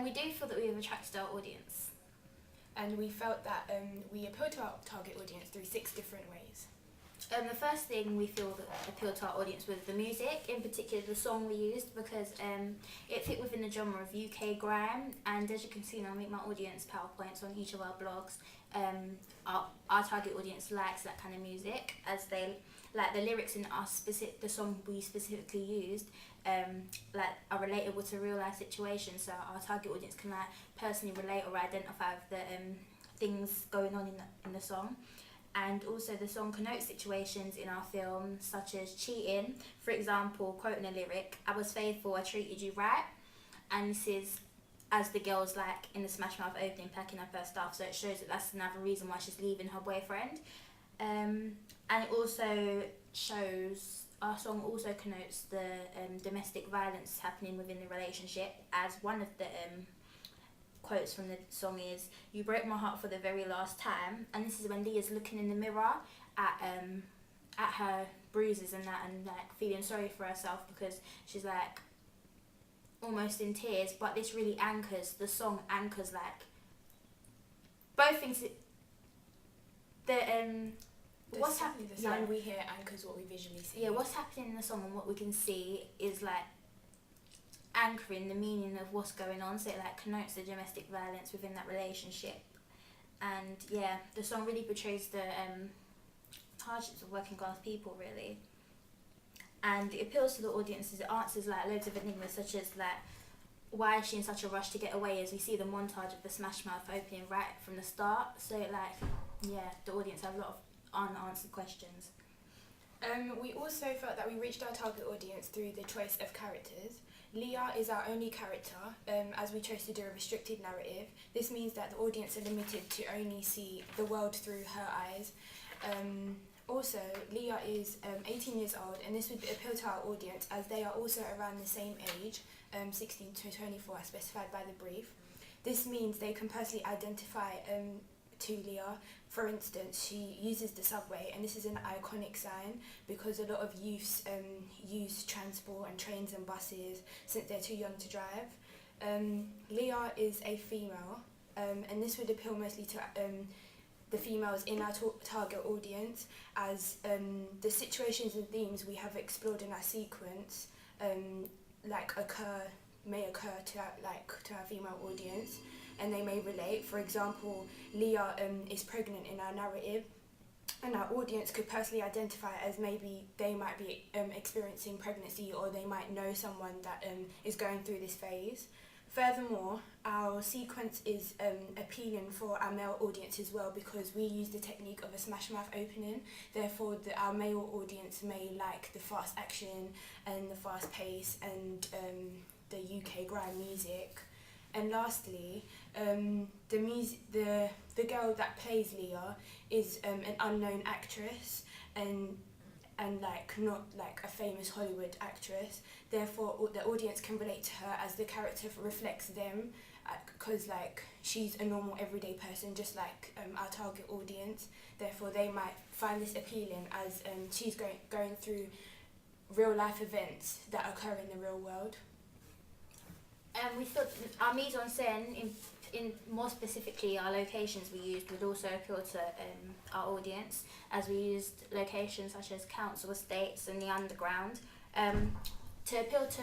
We do feel that we have attracted our audience. And we felt that we appealed to our target audience through 6 different ways. The first thing we feel that appealed to our audience was the music, in particular the song we used, because it fit within the genre of UK grime, and as you can see now, I make my audience PowerPoints on each of our blogs. Our target audience likes that kind of music, as they like the lyrics in the song we specifically used, like are relatable to real life situations, so our target audience can like personally relate or identify with the things going on in the song. And also the song connotes situations in our film, such as cheating. For example, quoting a lyric, "I was faithful, I treated you right." And this is as the girl's like in the Smash Mouth opening packing up her stuff, so it shows that that's another reason why she's leaving her boyfriend. And it also shows, our song also connotes the domestic violence happening within the relationship, as one of the quotes from the song is, "You broke my heart for the very last time." And this is when Leah's looking in the mirror at her bruises and that, and like feeling sorry for herself because she's like almost in tears. But this really the song anchors like both things. What's happening? The sound we hear anchors what we visually see. Yeah, what's happening in the song and what we can see is like anchoring the meaning of what's going on, so it like connotes the domestic violence within that relationship. And yeah, the song really portrays the hardships of working class people, really. And it appeals to the audiences. It answers like loads of enigmas, such as like, why is she in such a rush to get away, as we see the montage of the Smash Mouth opening right from the start. So like, yeah, the audience have a lot of unanswered questions. We also felt that we reached our target audience through the choice of characters. Leah is our only character, as we chose to do a restricted narrative. This means that the audience are limited to only see the world through her eyes. Also, Leah is 18 years old, and this would appeal to our audience as they are also around the same age, 16 to 24 as specified by the brief. This means they can personally identify to Leah. For instance, she uses the subway, and this is an iconic sign because a lot of youths use transport and trains and buses since they're too young to drive. Leah is a female, and this would appeal mostly to the females in our target audience, as the situations and themes we have explored in our sequence may occur to our female audience, and they may relate. For example, Leah is pregnant in our narrative, and our audience could personally identify as maybe they might be experiencing pregnancy, or they might know someone that is going through this phase. Furthermore, our sequence is appealing for our male audience as well, because we use the technique of a Smash Mouth opening. Therefore, our male audience may like the fast action and the fast pace and the UK grime music. And lastly, the girl that plays Leah is an unknown actress and like not like a famous Hollywood actress. Therefore, the audience can relate to her as the character reflects them, because like she's a normal everyday person, just like our target audience. Therefore, they might find this appealing as she's going through real life events that occur in the real world. We thought our mise en scène, in more specifically our locations we used, would also appeal to our audience, as we used locations such as council estates and the underground. To appeal to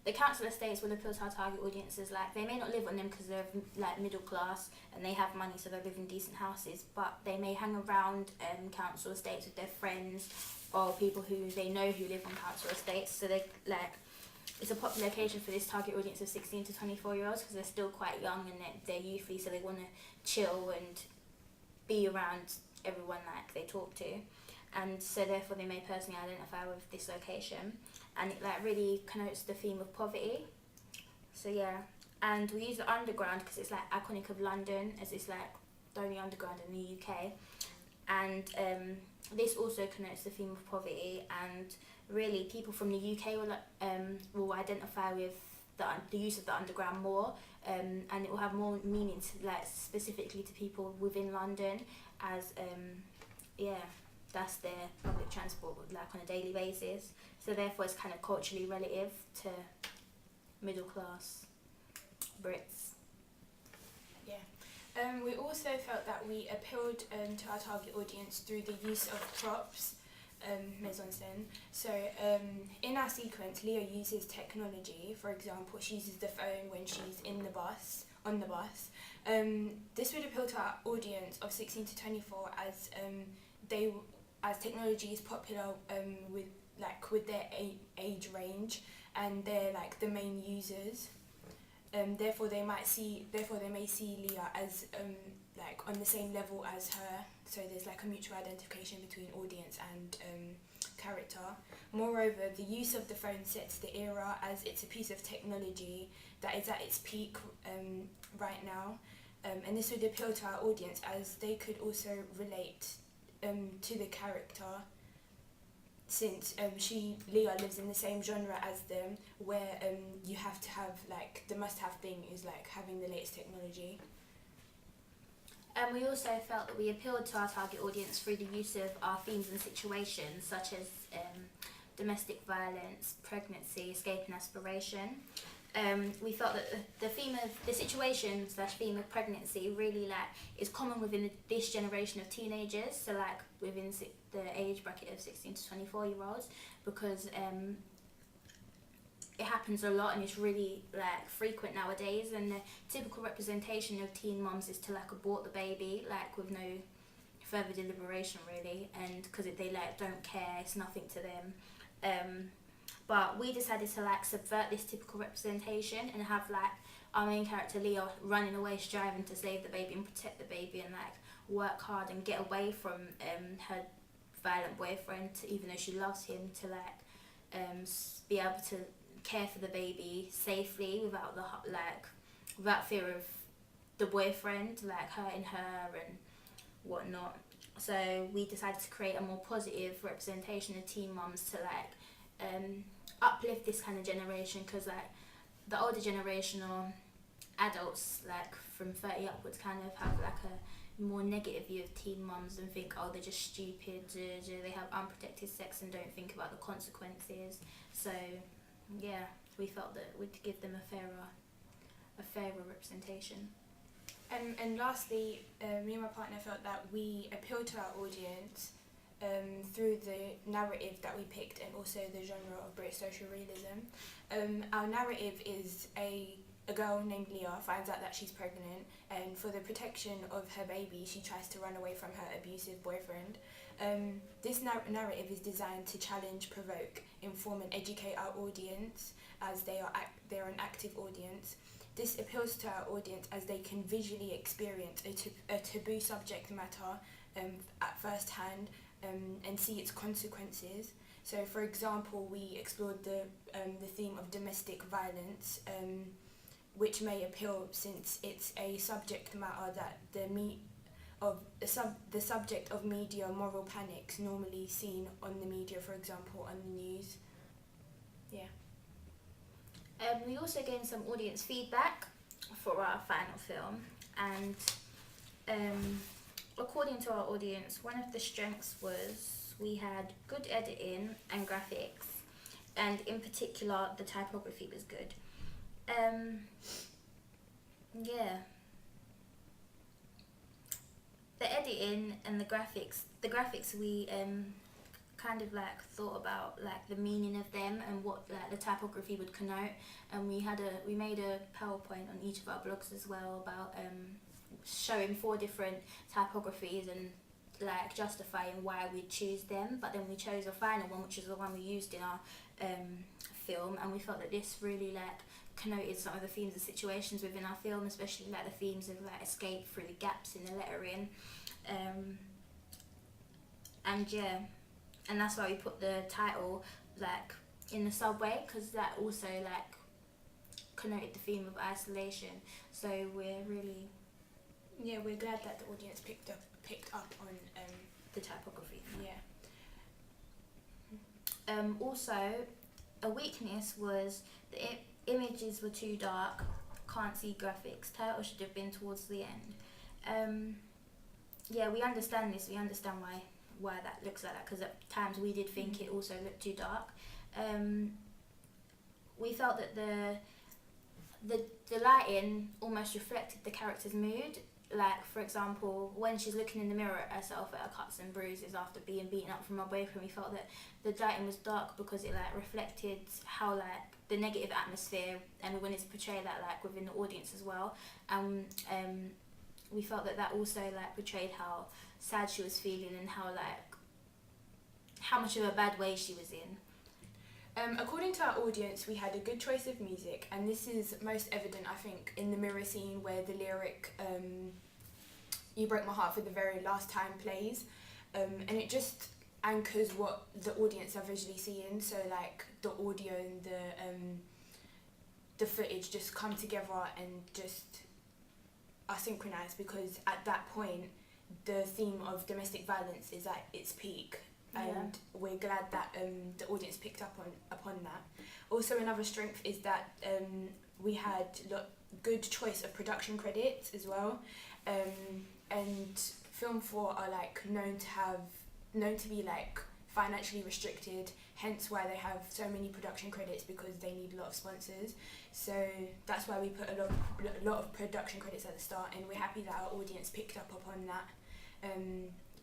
the council estates will appeal to our target audiences. Like, they may not live on them because they're like middle class and they have money, so they live in decent houses, but they may hang around council estates with their friends or people who they know who live on council estates. So they like, it's a popular location for this target audience of 16 to 24 year olds, because they're still quite young and they're youthful, so they want to chill and be around everyone like they talk to, and so therefore they may personally identify with this location, and it like really connotes the theme of poverty. So yeah, and we use the underground because it's like iconic of London, as it's like the only underground in the UK, and this also connotes the theme of poverty, and really people from the UK will identify with the use of the underground more, and it will have more meaning to, like, specifically to people within London, as that's their public transport like on a daily basis. So therefore it's kind of culturally relative to middle class. Brits. We also felt that we appealed to our target audience through the use of props, mise en scène. So in our sequence, Leah uses technology. For example, she uses the phone when she's on the bus. This would appeal to our audience of 16 to 24 as technology is popular with their age range, and they're like the main users. Therefore they may see Leah as like on the same level as her, so there's like a mutual identification between audience and character. Moreover, the use of the phone sets the era, as it's a piece of technology that is at its peak right now, and this would appeal to our audience as they could also relate to the character, since Leah lives in the same genre as them, where you have to have like the must-have thing is like having the latest technology. And we also felt that we appealed to our target audience through the use of our themes and situations, such as domestic violence, pregnancy, escape and aspiration. We felt that the situation / theme of pregnancy really is common within this generation of teenagers, so within the age bracket of 16 to 24-year-olds, because it happens a lot and it's really frequent nowadays, and the typical representation of teen mums is to abort the baby with no further deliberation really, and because they don't care, it's nothing to them. But we decided to subvert this typical representation and have our main character Leah running away, striving to save the baby and protect the baby, and work hard and get away from her violent boyfriend, even though she loves him, to be able to care for the baby safely without fear of the boyfriend hurting her and whatnot. So we decided to create a more positive representation of teen mums to uplift this kind of generation, because the older generation or adults from 30 upwards kind of have a more negative view of teen mums and think, oh, they're just stupid, they have unprotected sex and don't think about the consequences. So yeah, we felt that we'd give them a fairer representation. And lastly, me and my partner felt that we appealed to our audience through the narrative that we picked, and also the genre of British social realism. Our narrative is a girl named Leah finds out that she's pregnant, and for the protection of her baby she tries to run away from her abusive boyfriend. This narrative is designed to challenge, provoke, inform and educate our audience, as they're an active audience. This appeals to our audience as they can visually experience a taboo subject matter at first hand, and see its consequences. So, for example, we explored the theme of domestic violence, which may appeal since it's a subject matter that the subject of media moral panics normally seen on the media, for example, on the news. Yeah. We also gained some audience feedback for our final film, and according to our audience, one of the strengths was we had good editing and graphics, and in particular the typography was good. The editing and the graphics we kind of thought about the meaning of them and what the typography would connote, and we made a PowerPoint on each of our blogs as well about showing 4 different typographies and justifying why we choose them. But then we chose a final one, which is the one we used in our film, and we felt that this really connoted some of the themes and situations within our film, especially the themes of escape through the gaps in the lettering, and that's why we put the title in the subway, because that also connoted the theme of isolation. So we're glad that the audience picked up on the typography. Yeah. Also, a weakness was the images were too dark, can't see graphics. Title should have been towards the end. We understand this. We understand why that looks like that, because at times we did think it also looked too dark. We felt that the the lighting almost reflected the character's mood. Like, for example, when she's looking in the mirror at herself at her cuts and bruises after being beaten up from her boyfriend, we felt that the lighting was dark because it like reflected how like the negative atmosphere, and we wanted to portray that like within the audience as well. And we felt that that also like portrayed how sad she was feeling and how like how much of a bad way she was in. According to our audience, we had a good choice of music, and this is most evident, I think, in the mirror scene where the lyric "You Broke My Heart for the Very Last Time" plays, and it just anchors what the audience are visually seeing. So like the audio and the footage just come together and just are synchronized, because at that point the theme of domestic violence is at its peak. And we're glad that the audience picked up upon that. Also, another strength is that we had good choice of production credits as well, and Film 4 are like known to be like financially restricted, hence why they have so many production credits, because they need a lot of sponsors. So that's why we put a lot of production credits at the start, and we're happy that our audience picked up upon that,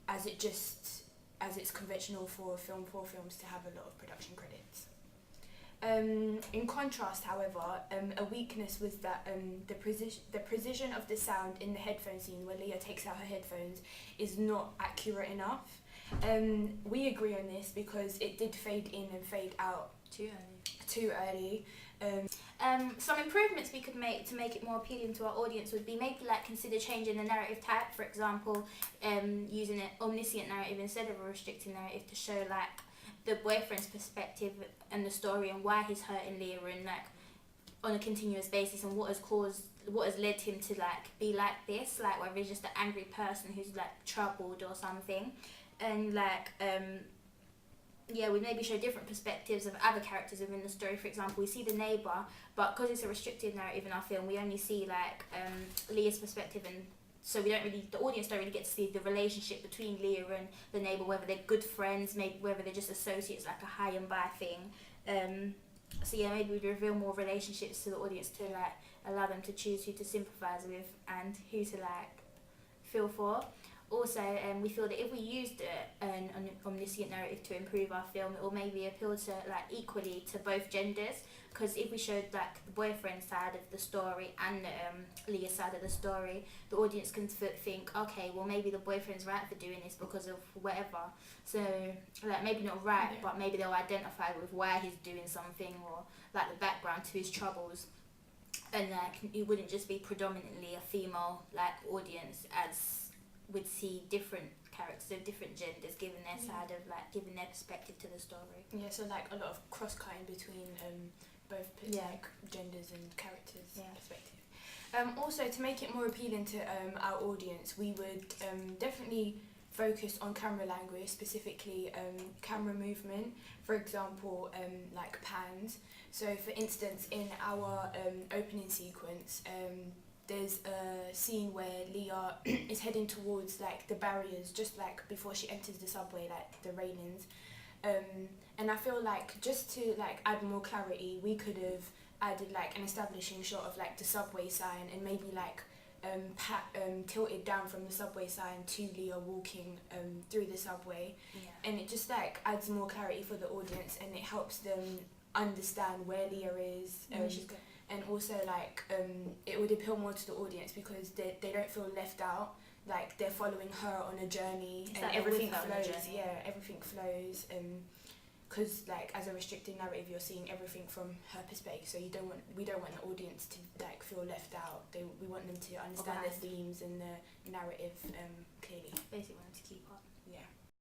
as it's conventional for Film 4 films to have a lot of production credits. In contrast, however, a weakness was that the precision of the sound in the headphone scene where Leah takes out her headphones is not accurate enough. We agree on this because it did fade in and fade out too early. Some improvements we could make to make it more appealing to our audience would be maybe like consider changing the narrative type. For example, using an omniscient narrative instead of a restricted narrative to show like the boyfriend's perspective and the story and why he's hurting Leah and like on a continuous basis, and what has led him to like be like this, like whether he's just an angry person who's like troubled or something. And like we maybe show different perspectives of other characters within the story. For example, we see the neighbour, but because it's a restricted narrative in our film, we only see like Leah's perspective, and so the audience don't really get to see the relationship between Leah and the neighbour, whether they're good friends, maybe whether they're just associates, like a high and by thing. Maybe we'd reveal more relationships to the audience to like allow them to choose who to sympathise with and who to like feel for. Also, we feel that if we used an omniscient narrative to improve our film, it will maybe appeal to like equally to both genders. Because if we showed like the boyfriend side of the story and Leah's side of the story, the audience can think, okay, well maybe the boyfriend's right for doing this because of whatever. So like maybe not right, but maybe they'll identify with why he's doing something, or like the background to his troubles. And like it wouldn't just be predominantly a female like audience, as would see different characters of different genders giving their side of like giving their perspective to the story. Yeah, so like a lot of cross-cutting between both like genders and characters' perspective. Also, to make it more appealing to our audience, we would definitely focus on camera language, specifically camera movement. For example, like pans. So, for instance, in our opening sequence, there's a scene where Leah is heading towards like the barriers just like before she enters the subway, like the railings. And I feel like just to like add more clarity, we could have added like an establishing shot of like the subway sign, and maybe like tilted down from the subway sign to Leah walking through the subway. And it just like adds more clarity for the audience, and it helps them understand where Leah is. And also like it would appeal more to the audience because they don't feel left out, like they're following her on a journey, and everything flows. Everything flows, because like as a restricted narrative you're seeing everything from her perspective, so we don't want the audience to like feel left out. We want them to understand the themes and the narrative clearly. Basically want them to keep up. Yeah.